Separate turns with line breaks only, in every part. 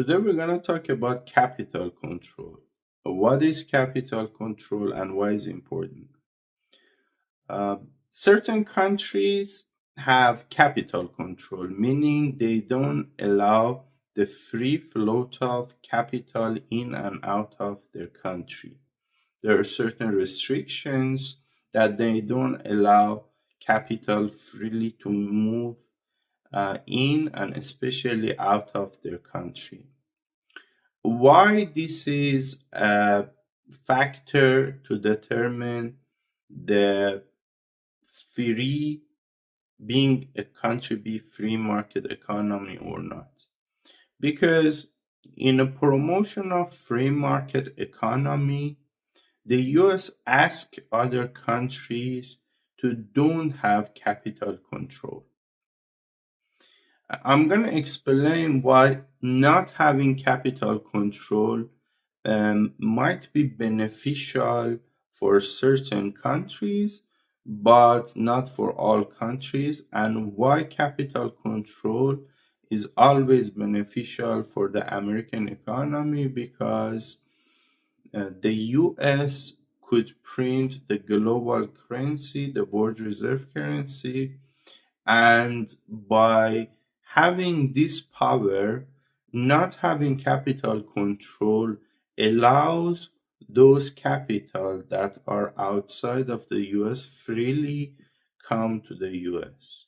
Today we're going to talk about capital control. What is capital control and why is it important? Certain countries have capital control, meaning they don't allow the free float of capital in and out of their country. There are certain restrictions that they don't allow capital freely to move in and especially out of their country. Why this is a factor to determine the free being a country be free market economy or not? Because in a promotion of free market economy, the US ask other countries to don't have capital control. I'm going to explain why not having capital control might be beneficial for certain countries, but not for all countries, and why capital control is always beneficial for the American economy because the US could print the global currency, the world reserve currency, and by having this power, not having capital control allows those capital that are outside of the US freely come to the US.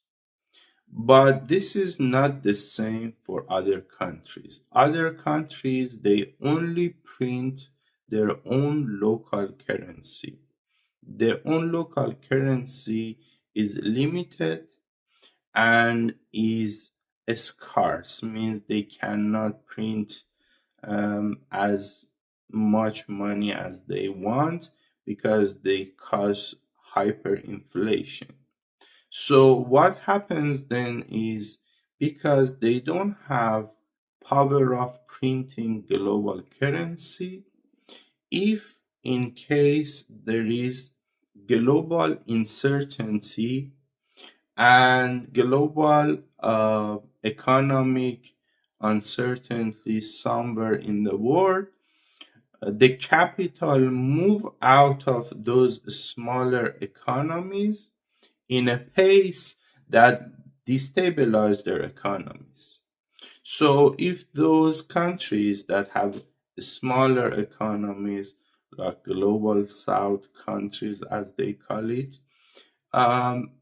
But this is not the same for other countries. Other countries, they only print their own local currency. Their own local currency is limited and is scarce, means they cannot print as much money as they want because they cause hyperinflation. So what happens then is because they don't have power of printing global currency, if in case there is global uncertainty and global economic uncertainty somewhere in the world, the capital move out of those smaller economies in a pace that destabilize their economies. So if those countries that have smaller economies, like global south countries as they call it,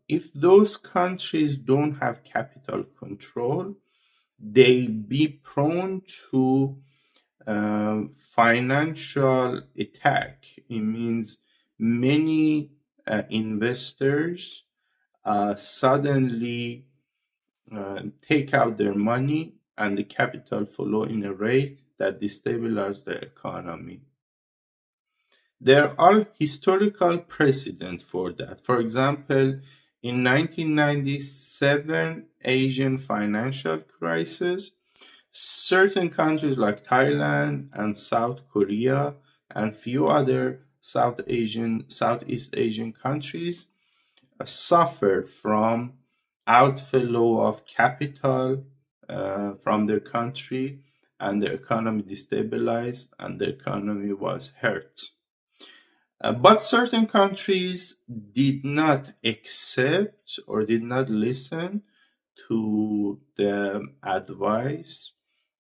if those countries don't have capital control, they be prone to financial attack. It means many investors suddenly take out their money and the capital flow in a rate that destabilizes the economy. There are historical precedent for that. For example, in 1997 Asian financial crisis, certain countries like Thailand and South Korea and few other Southeast Asian countries suffered from outflow of capital from their country, and the economy destabilized and the economy was hurt. But certain countries did not accept or did not listen to the advice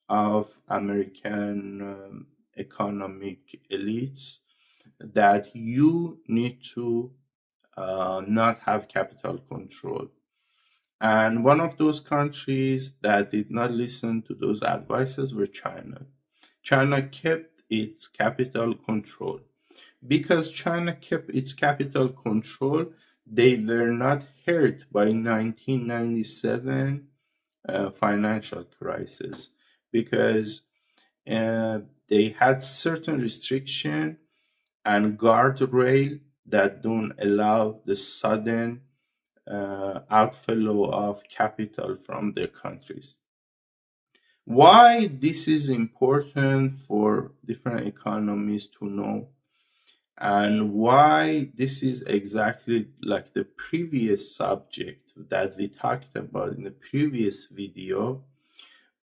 of American economic elites that you need to not have capital control. And one of those countries that did not listen to those advices were China. China kept its capital control. Because China kept its capital control, they were not hurt by 1997 financial crisis because they had certain restriction and guardrail that don't allow the sudden outflow of capital from their countries. Why this is important for different economies to know, and why this is exactly like the previous subject that we talked about in the previous video,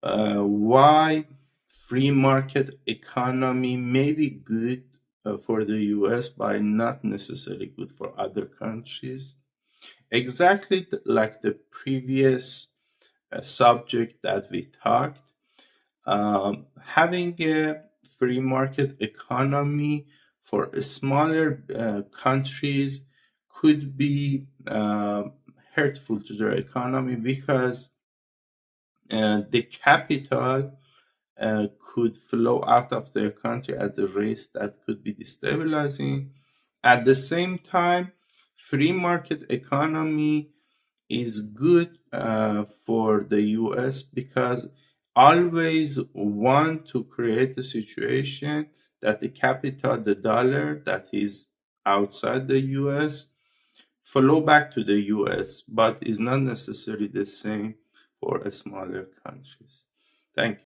why free market economy may be good for the US, but not necessarily good for other countries. Exactly like the previous subject that we talked, having a free market economy for smaller countries could be hurtful to their economy because the capital could flow out of their country at a rate that could be destabilizing. At the same time, free market economy is good for the US because always want to create a situation that the capital, the dollar that is outside the US, flow back to the US, but is not necessarily the same for smaller countries. Thank you.